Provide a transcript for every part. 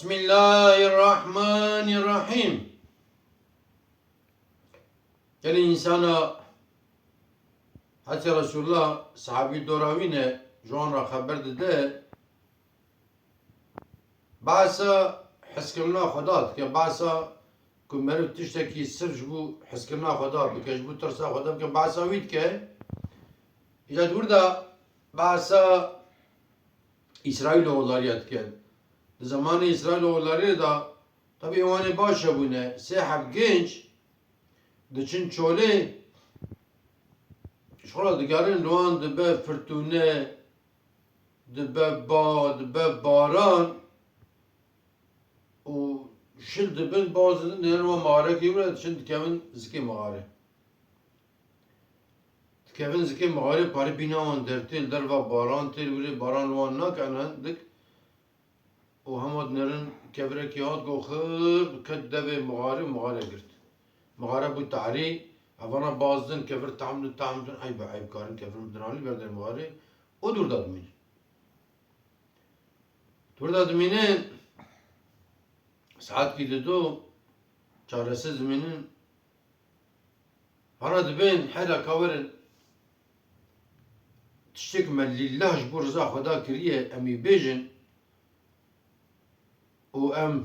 Bismillahirrahmanirrahim. Yani insana Hazreti Resulullah sahabi doravine Joanra haber dede bazı heskirna Xuda ki bazı kumeru tişteki sırf bu heskirna Xuda bikeş bu tırsa Xuda ki bazı vit ki icad burada bazı İsrailoğulları yetken zamanı İsrailoğulları da tabi o başa bu ne sehab genç diçin çole şurada digerin doğan dibe fırtune dibe ba dibe baran o şil dibin bazı neler ve mağara ki burada şimdi Kevin ziki mağara Kevin ziki mağara pari bina dertil der ve baran tel veri baran wan nakanan dik o hamad nerin kevre ki hat go khır kedde mağara girt mağara bu tarih Avana bazdın kevir tamdın ayıp karın kevir müdürali verdiler mağara o durda dümini durda dümini saat gidiyordu çaresiz düminin bana dibin hala kaverin tiştek mellillah jbur rıza Xuda kiriye emi bejin o em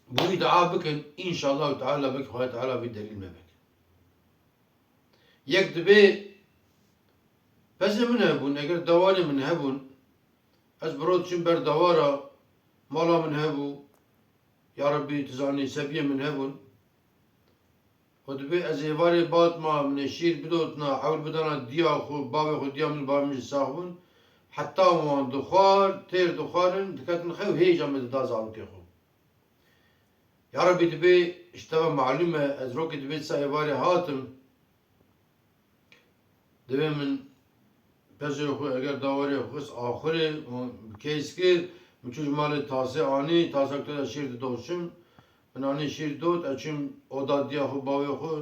bu iddia bikin inşallah Teala bik Xuda Teala bir delil mebek yek dibi pes min hebun eğer davarı min hebun ez birot için ber davara mala min hebu ya Rabbi tizani sebiye min hebun o dibi ez evari batma min şir bidotna avl bidana diya xu bavê xu diya min bavê min saxbun hatta wan dixwar têr dixwarin diketin xew hêja me da zarokê xwe ya Rabbi dibi işte malum e ez rokê dibi sa evari hatim dibi min pezê xwe eger dawarê xwist axirê kês kir min çû ji malê tasê anî tasek da şîr didoşim min anî şîr dot eçim oda diya xwe bavê xwe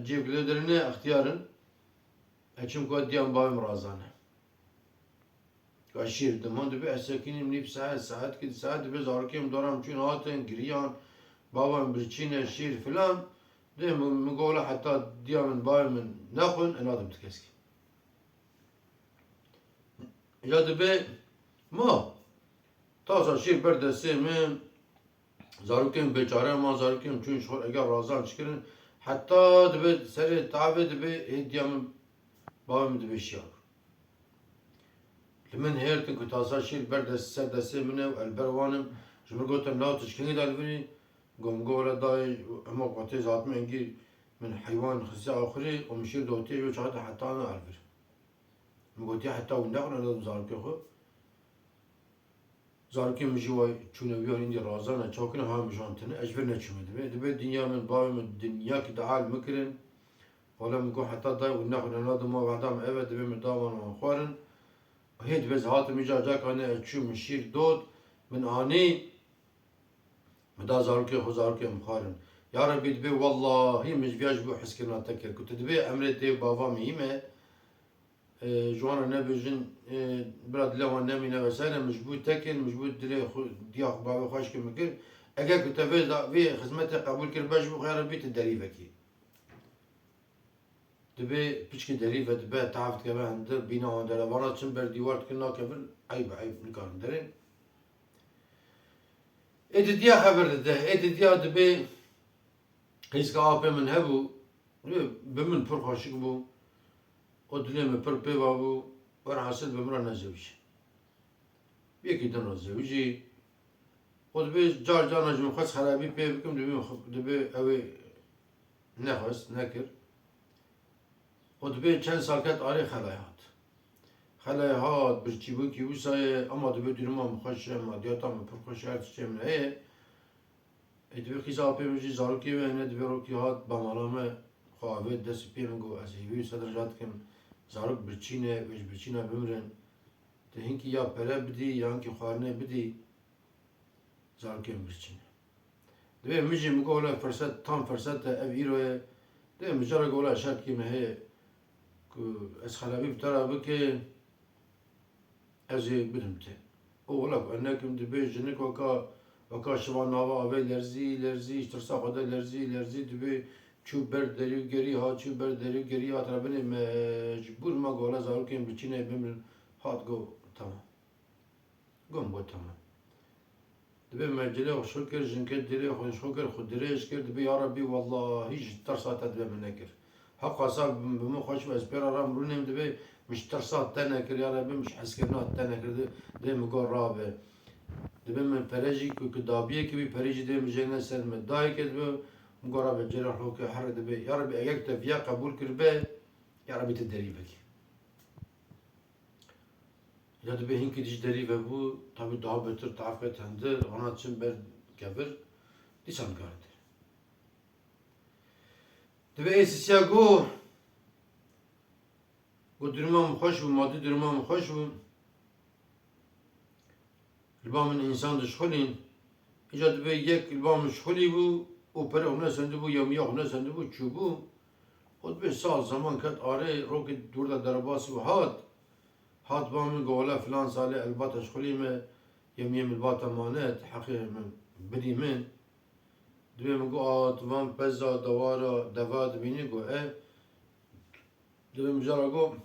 cêvgilê derine ixtiyarin eçim ku diyan bavê min razane şîr diman dibi ez sekînim nîv saet ki saet dibi zarokê min doram çûn hatin giriyan bava min birçîne şîr filan dê min gola heta diya min bavê min nexwin enadim tikeskî ya dibe ma tasa şîr ber destê min zarokên bêçare ma zarokên çûn şor eger razan çıkirin heta dibe serê tavê dibe hêdiya min bavê min dibe şiyar li min hêrtin ku tasa şîr ber ser destê min e elber wanim ji min gotin law tişkînî da livînî gom gola dayê hema qatê zatme engî min heywan xise axirê û min şîr dotê wê çaxete heta me elbir min gotiye heta wî nexwin enadim zarokê xwe zarokê min jî way çûneviyan îndî razan e çakin ha mijantine ez vir neçûme dibe dinya min bavê min dinyakî dihal mikirin wala min got heta dayê wî nexwin enadim ma wehda me ev e dibe min dawan wan xwarin hê dibe ez hatim îca cakanê ez çû min şîr dot min anî min da zarokê xwe zarokê min xwarin ya Rabbi dibe wallahi min ji viya ji bo heskirina te kir ku tu dibe emrê tê bava me îme جوانا نبجن برا دلا وان نمینه وسایل مجبور تکن مجبور دلی دیا باوی خوش که مکر اگر کتا وی خدمت قبول کر باش بو خیر بیت دریفه کی دبی پیچکی دریفه دبی تعفت که به هندر بینا هندر وانا چن بر دیوار کنا کبر عیب نکارن درین ایت دیا خبر ده ایت دیا دبی قیس که آپه من هبو بمن پر خوشک بو o dileme per peva bu var hasıl bemra nazevci. Yeki dana zevci. O dibe car cana jim khas harabi pe bikim dibe evi ne khas nekir. O dibe çen sakat ari halayat. Halayat bir çibu ki usay ama dibe durma mukhaşe madiyata mı perkoşer çemne dibe khiza pe mi zaruki ve ne dibe roki hat bamalame xavet desipirengo azivi sadrjat kim zarok birçîne ve birçîne bimrin te hinki ya pere bidî yan ki xwarine bidî zarokên birçîne divê min jî min gola ferset tam ferset ev îroye divê min cara gola şerkî me heye ku ez xelabî bi te re bike ez ê bidim te oğlak ennekim dibe jinik vaka şivan nava ave lerzi iştirsa kadar lerzi dibe çu ber deri geri ha çu ber deri geri ha trabene mecbur ma gola zaruken biçine bimir hat go tamam gom go tamam dibe mecele o şoker jinket diri o şoker khudire eşker dibe ya Rabbi vallahi hiç tersat dibe menekir حق صار بمخش واسبير رام رونم دبي مش ترصاد تنكر يا ربي مش حسكرنا تنكر دي مقول رابع دبي من فريجي كدابيه كبي فريجي دي مجينا سلمة داي كدبي مقول رابع جرح لوك حر دبي يا ربي اجاك فيا قبول كربي يا ربي تدريبك يا دبي هنك ديش دريبه بو طبي daha beter تعرفت هندر انا تشم بر كبر دي سان كارد دبي اسيا go durumum hoş bu, maddi durumum hoş bu. Lbamın insan dışkılın. İca dibe yek lbamın şkılı bu. O pere ona sende bu, yamiya ona sende bu, çubu. O dibe sal zaman kat are roket durda darabası bu hat. Hat bamın gola filan sale elbata şkılı me. Yamiyem elbata manet. Hakir bedi min. Dibe mi go at van pezza davara davad bini go dibe müjara go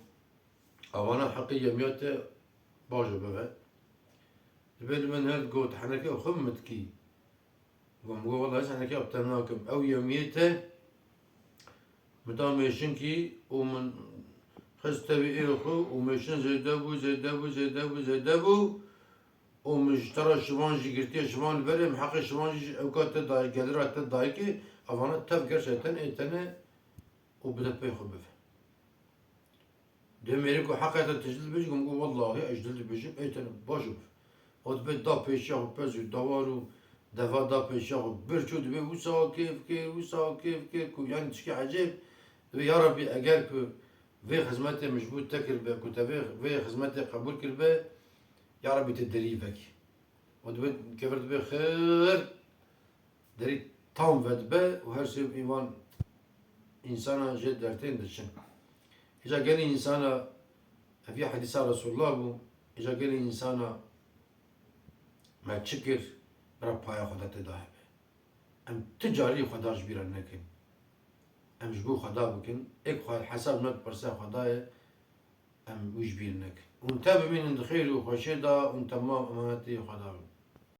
أوانا حقي يميته باجو ببه دبل من هاد قوت حنكي وخمت كي قوم قو والله إيش حنكي أبتناكم أو يميته مدام يشنكي ومن خستبي إلخو ومشن زي دابو ومش ترى شمانجي قرتي شمان برم حق شمانجي أوقات تداي قدرات تدايكي أوانا تفكر شيطان إيتنا وبدأت بيخو بفه دميرك وحقيقة تجدل بيجي قوم والله أجدل بيجي أيتنا باجوب وتبي دا بيشاو بزو دوارو دفا دا بيشاو برشو دبي وسا كيف يعني تشكي عجيب يا ربي أجل في خدمتي مجبوط تكر به كنت في خدمتي قبول كر به يا ربي تدريبك وتبي كيف تبي خير دري تام ودبه وهر شيء إيمان إنسان جد درتين دشن إذا قال إنسان في حديث رسول الله بو إذا قال إنسان ما تشكر رب هاي خدا تداهب أم تجاري خدا جبير نكن أم جبو خدا بكن إك خال حسب نت برسا خدا أم وجبير نكن ونتابع من الخير وخشيدا ونتمام أمانتي خدا